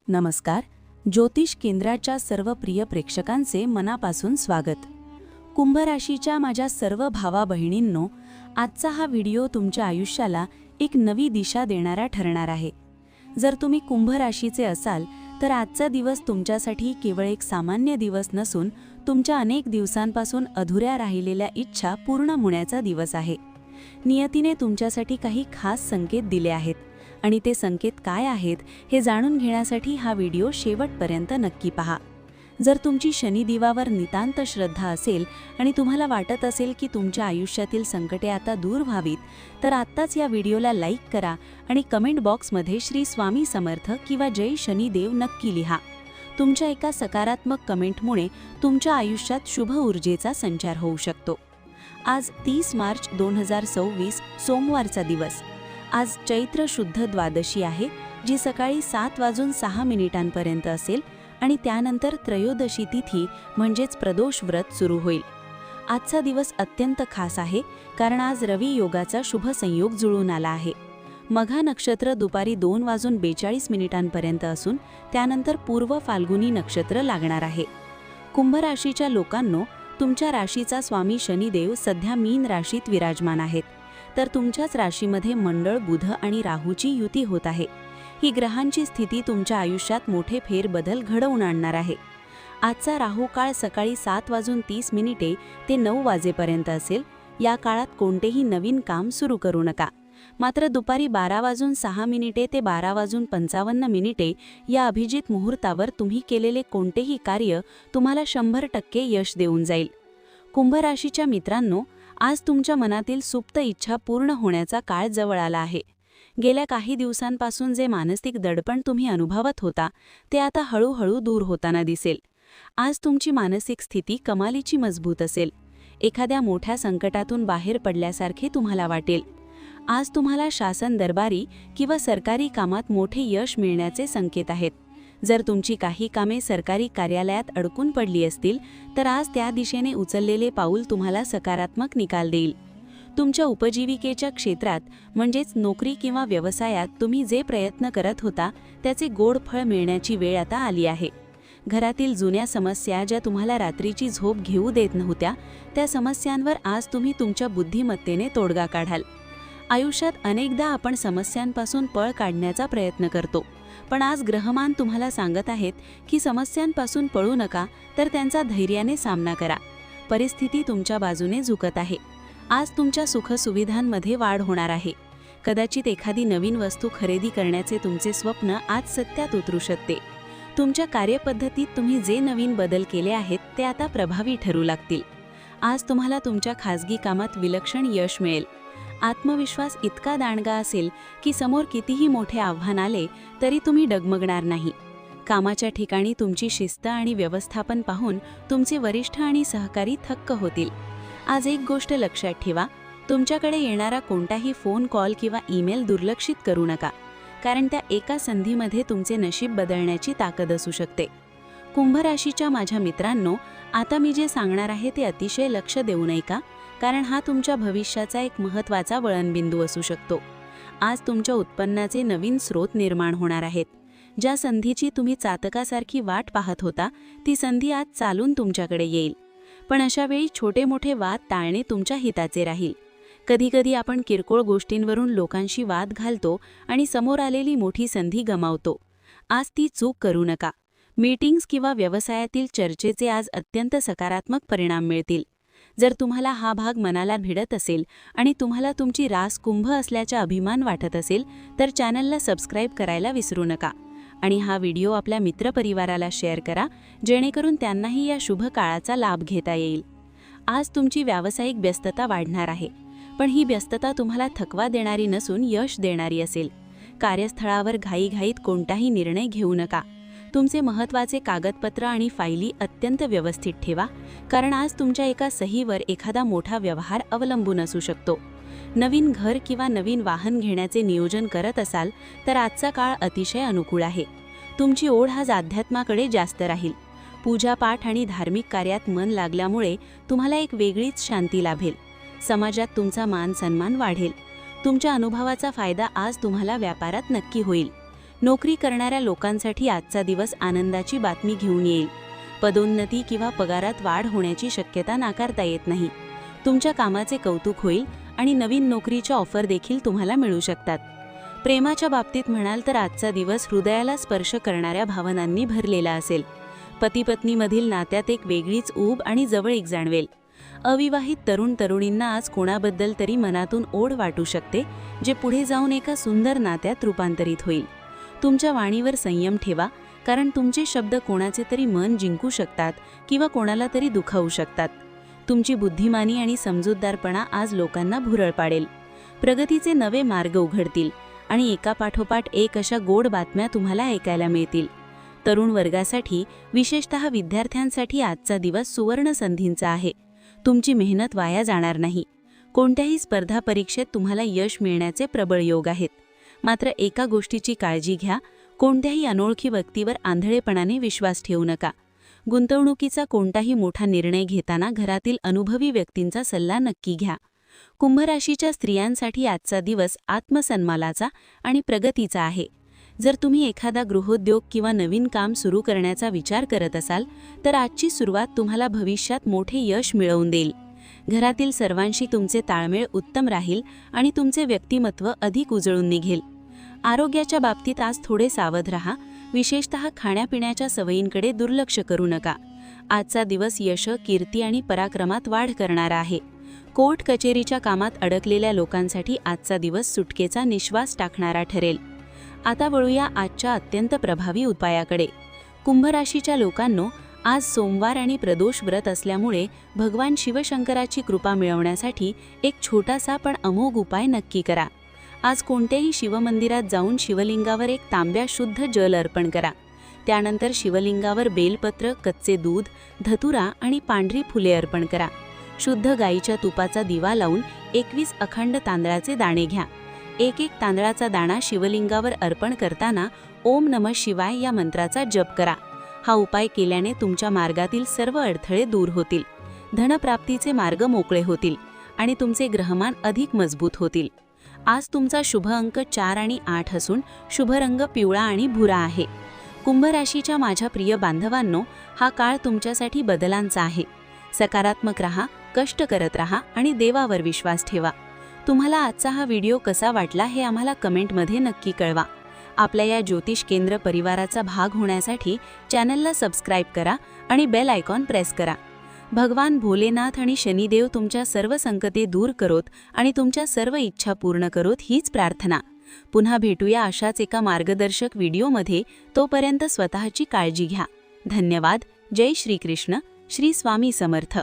नमस्कार. ज्योतिष केंद्राच्या सर्व प्रिय प्रेक्षकांचे मनापासून स्वागत. कुंभ राशीच्या माझ्या सर्व भावा बहिणींनो, आजचा हा व्हिडिओ तुमच्या आयुष्याला एक नवी दिशा देणारा ठरणार आहे. जर तुम्ही कुंभ राशीचे असाल तर आजचा दिवस तुमच्यासाठी केवळ एक सामान्य दिवस नसून तुमच्या अनेक दिवसांपासून अधुऱ्या राहिलेल्या इच्छा पूर्ण होण्याचा दिवस आहे. नियतीने तुमच्यासाठी काही खास संकेत दिले आहेत आणि ते संकेत काय आहेत हे जाणून घेण्यासाठी हा व्हिडिओ शेवटपर्यंत नक्की पहा. जर तुमची शनिदेवावर नितांत श्रद्धा असेल आणि तुम्हाला वाटत असेल की तुमच्या आयुष्यातील संकटे आता दूर व्हावीत, तर आत्ताच या व्हिडिओला लाईक करा आणि कमेंट बॉक्समध्ये श्री स्वामी समर्थ किंवा जय शनिदेव नक्की लिहा. तुमच्या एका सकारात्मक कमेंटमुळे तुमच्या आयुष्यात शुभ ऊर्जेचा संचार होऊ शकतो. आज 30 मार्च 2024 सोमवारचा दिवस. आज चैत्र शुद्ध द्वादशी आहे, जी सकाळी 7:06 असेल आणि त्यानंतर त्रयोदशी तिथी म्हणजेच प्रदोष व्रत सुरू होईल. आजचा दिवस अत्यंत खास आहे कारण आज रवी योगाचा शुभ संयोग जुळून आला आहे. मघा नक्षत्र दुपारी 2:42 असून त्यानंतर पूर्व फाल्गुनी नक्षत्र लागणार आहे. कुंभ राशीच्या लोकांनो, तुमच्या राशीचा स्वामी शनिदेव सध्या मीन राशीत विराजमान आहेत, तर तुमच्याच राशीमध्ये मंडळ बुध आणि राहूची युती होत आहे. ही ग्रहांची स्थिती तुमच्या आयुष्यात मोठे फेरबदल घडवून आणणार आहे. आजचा राहू काळ सकाळी 7:30 ते 9 वाजेपर्यंत असेल. या काळात कोणतेही नवीन काम सुरू करू नका. मात्र दुपारी 12:06 ते 12:55 या अभिजित मुहूर्तावर तुम्ही केलेले कोणतेही कार्य तुम्हाला 100% यश देऊन जाईल. कुंभ राशीच्या मित्रांनो, आज तुमच्या मनातील सुप्त इच्छा पूर्ण होण्याचा काळ जवळ आला आहे. गेल्या काही दिवसांपासून जे मानसिक दडपण तुम्ही अनुभवत होता ते आता हळूहळू दूर होताना दिसेल. आज तुमची मानसिक स्थिती कमालीची मजबूत असेल. एखाद्या मोठ्या संकटातून बाहेर पडल्यासारखे तुम्हाला वाटेल. आज तुम्हाला शासन दरबारी किंवा सरकारी कामात मोठे यश मिळण्याचे संकेत आहेत. जर तुमची काही कामे सरकारी कार्यालयात अडकून पडली असतील तर आज त्या दिशेने उचललेले पाऊल तुम्हाला सकारात्मक निकाल देईल. तुमच्या उपजीविकेच्या क्षेत्रात म्हणजेच नोकरी किंवा व्यवसायात तुम्ही जे प्रयत्न करत होता त्याचे गोड फळ मिळण्याची वेळ आता आली आहे. घरातील जुन्या समस्या ज्या तुम्हाला रात्रीची झोप घेऊ देत नव्हत्या, त्या समस्यांवर आज तुम्ही तुमच्या बुद्धिमत्तेने तोडगा काढाल. आयुष्यात अनेकदा आपण समस्यांपासून पळ काढण्याचा प्रयत्न करतो, पण आज ग्रहमान तुम्हाला सांगत आहेत की समस्यांपासून पळू नका, तर त्यांचा धैर्याने सामना करा. परिस्थिती तुमच्या बाजूने झुकत आहे. आज तुमच्या सुखसुविधांमध्ये वाढ होणार आहे. कदाचित एखादी नवीन वस्तू खरेदी करण्याचे तुमचे स्वप्न आज सत्यात उतरू शकते. तुमच्या कार्यपद्धतीत तुम्ही जे नवीन बदल केले आहेत ते आता प्रभावी ठरू लागतील. आज तुम्हाला तुमच्या खाजगी कामात विलक्षण यश मिळेल. आत्मविश्वास इतका दांडगा असेल की समोर कितीही मोठे आव्हान आले तरी तुम्ही डगमगणार नाही. कामाच्या ठिकाणी तुमची शिस्त आणि व्यवस्थापन पाहून तुमचे वरिष्ठ आणि सहकारी थक्क होतील. आज एक गोष्ट लक्षात ठेवा, तुमच्याकडे येणारा कोणताही फोन कॉल किंवा ईमेल दुर्लक्षित करू नका, कारण त्या एका संधीमध्ये तुमचे नशीब बदलण्याची ताकद असू शकते. कुंभ राशीच्या माझ्या मित्रांनो, आता मी जे सांगणार आहे ते अतिशय लक्ष देऊ नये का, कारण हा तुमच्या भविष्याचा एक महत्त्वाचा वळणबिंदू असू शकतो. आज तुमच्या उत्पन्नाचे नवीन स्रोत निर्माण होणार आहेत. ज्या संधीची तुम्ही चातकासारखी वाट पाहत होता ती संधी आज चालून तुमच्याकडे येईल. पण अशा वेळी छोटे मोठे वाद टाळणे तुमच्या हिताचे राहील. कधीकधी आपण किरकोळ गोष्टींवरून लोकांशी वाद घालतो आणि समोर आलेली मोठी संधी गमावतो. आज ती चूक करू नका. मीटिंग्स किंवा व्यवसायातील चर्चेचे आज अत्यंत सकारात्मक परिणाम मिळतील. जर तुम्हाला हा भाग मनाला भिडत असेल आणि तुम्हाला तुमची रास कुंभ असल्याचा अभिमान वाटत असेल तर चॅनलला सबस्क्राईब करायला विसरू नका आणि हा व्हिडिओ आपल्या मित्रपरिवाराला शेअर करा, जेणेकरून त्यांनाही या शुभ काळाचा लाभ घेता येईल. आज तुमची व्यावसायिक व्यस्तता वाढणार आहे, पण ही व्यस्तता तुम्हाला थकवा देणारी नसून यश देणारी असेल. कार्यस्थळावर घाईघाईत कोणताही निर्णय घेऊ नका. तुमचे महत्त्वाचे कागदपत्र आणि फायली अत्यंत व्यवस्थित ठेवा, कारण आज तुमच्या एका सहीवर एखादा मोठा व्यवहार अवलंबून असू शकतो. नवीन घर किंवा नवीन वाहन घेण्याचे नियोजन करत असाल तर आजचा काळ अतिशय अनुकूल आहे. तुमची ओढ आज अध्यात्माकडे जास्त राहील. पूजापाठ आणि धार्मिक कार्यात मन लागल्यामुळे तुम्हाला एक वेगळीच शांती लाभेल. समाजात तुमचा मान सन्मान वाढेल. तुमच्या अनुभवाचा फायदा आज तुम्हाला व्यापारात नक्की होईल. नोकरी करणाऱ्या लोकांसाठी आजचा दिवस आनंदाची बातमी घेऊन येईल. पदोन्नती किंवा पगारात वाढ होण्याची शक्यता नाकारता येत नाही. तुमच्या कामाचे कौतुक होईल आणि नवीन नोकरीच्या ऑफर देखील तुम्हाला मिळू शकतात. प्रेमाच्या बाबतीत म्हणाल तर आजचा दिवस हृदयाला स्पर्श करणाऱ्या भावनांनी भरलेला असेल. पती-पत्नीमधील नात्यात एक वेगळीच ऊब आणि जवळीक जाणवेल. अविवाहित तरुण-तरुणींना आज कोणाबद्दल तरी मनातून ओढ वाटू शकते, जे पुढे जाऊन एका सुंदर नात्यात रूपांतरित होईल. तुमच्या वाणीवर संयम ठेवा, कारण तुमचे शब्द कोणाचे तरी मन जिंकू शकतात किंवा कोणाला तरी दुखावू शकतात. तुमची बुद्धिमानी आणि समजूतदारपणा आज लोकांना भुरळ पाडेल. प्रगतीचे नवे मार्ग उघडतील आणि एकापाठोपाठ एक अशा गोड बातम्या तुम्हाला ऐकायला मिळतील. तरुण वर्गासाठी, विशेषतः विद्यार्थ्यांसाठी आजचा दिवस सुवर्ण संधींचा आहे. तुमची मेहनत वाया जाणार नाही. कोणत्याही स्पर्धा परीक्षेत तुम्हाला यश मिळण्याचे प्रबळ योग आहेत. मात्र एका गोष्टीची काळजी घ्या, कोणत्याही अनोळखी व्यक्तीवर आंधळेपणाने विश्वास ठेवू नका. गुंतवणुकीचा कोणताही मोठा निर्णय घेताना घरातील अनुभवी व्यक्तींचा सल्ला नक्की घ्या. कुंभ राशीच्या स्त्रियांसाठी आजचा दिवस आत्मसन्मानाचा आणि प्रगतीचा आहे. जर तुम्ही एखादा गृहोद्योग किंवा नवीन काम सुरू करण्याचा विचार करत असाल तर आजची सुरुवात तुम्हाला भविष्यात मोठे यश मिळवून देईल. घरातील सर्वांशी तुमचे ताळमेळ उत्तम राहील आणि तुमचे व्यक्तिमत्व अधिक उजळून निघेल. आरोग्याच्या बाबतीत आज थोडे सावध राहा, विशेषतः खाण्यापिण्याच्या सवयींकडे दुर्लक्ष करू नका. आजचा दिवस यश, कीर्ती आणि पराक्रमात वाढ करणारा आहे. कोर्ट कचेरीच्या कामात अडकलेल्या लोकांसाठी आजचा दिवस सुटकेचा निश्वास टाकणारा ठरेल. आता वळूया आजच्या अत्यंत प्रभावी उपायाकडे. कुंभ राशीच्या लोकांनो, आज सोमवार आणि प्रदोष व्रत असल्यामुळे भगवान शिवशंकराची कृपा मिळवण्यासाठी एक छोटासा पण अमोघ उपाय नक्की करा. आज कोणत्याही शिवमंदिरात जाऊन शिवलिंगावर एक तांब्या शुद्ध जल अर्पण करा. त्यानंतर शिवलिंगावर बेलपत्र, कच्चे दूध, धतुरा आणि पांढरी फुले अर्पण करा. शुद्ध गाईच्या तुपाचा दिवा लावून 21 अखंड तांदळाचे दाणे घ्या. एक तांदळाचा दाणा शिवलिंगावर अर्पण करताना ओम नमः शिवाय या मंत्राचा जप करा. हा उपाय केल्याने तुमच्या मार्गातील सर्व अडथळे दूर होतील, धनप्राप्तीचे मार्ग मोकळे होतील आणि तुमचे ग्रहमान अधिक मजबूत होतील. आज तुमचा शुभ अंक 4 आणि 8 असून शुभ रंग पिवळा आणि भुरा आहे. कुंभ राशीच्या माझ्या प्रिय बांधवांनो, हा काळ तुमच्यासाठी बदलांचा आहे. सकारात्मक राहा, कष्ट करत राहा आणि देवावर विश्वास ठेवा. तुम्हाला आजचा हा व्हिडिओ कसा वाटला हे आम्हाला कमेंटमध्ये नक्की कळवा. आपल्या या ज्योतिष केंद्र परिवाराचा भाग होण्यासाठी चॅनलला सबस्क्राईब करा आणि बेल आयकॉन प्रेस करा. भगवान भोलेनाथ आणि शनिदेव तुमच्या सर्व संकटे दूर करोत आणि तुमच्या सर्व इच्छा पूर्ण करोत हीच प्रार्थना. पुन्हा भेटूया अशाच एका मार्गदर्शक व्हिडिओमध्ये. तोपर्यंत स्वतःची काळजी घ्या. धन्यवाद. जय श्रीकृष्ण. श्री स्वामी समर्थ.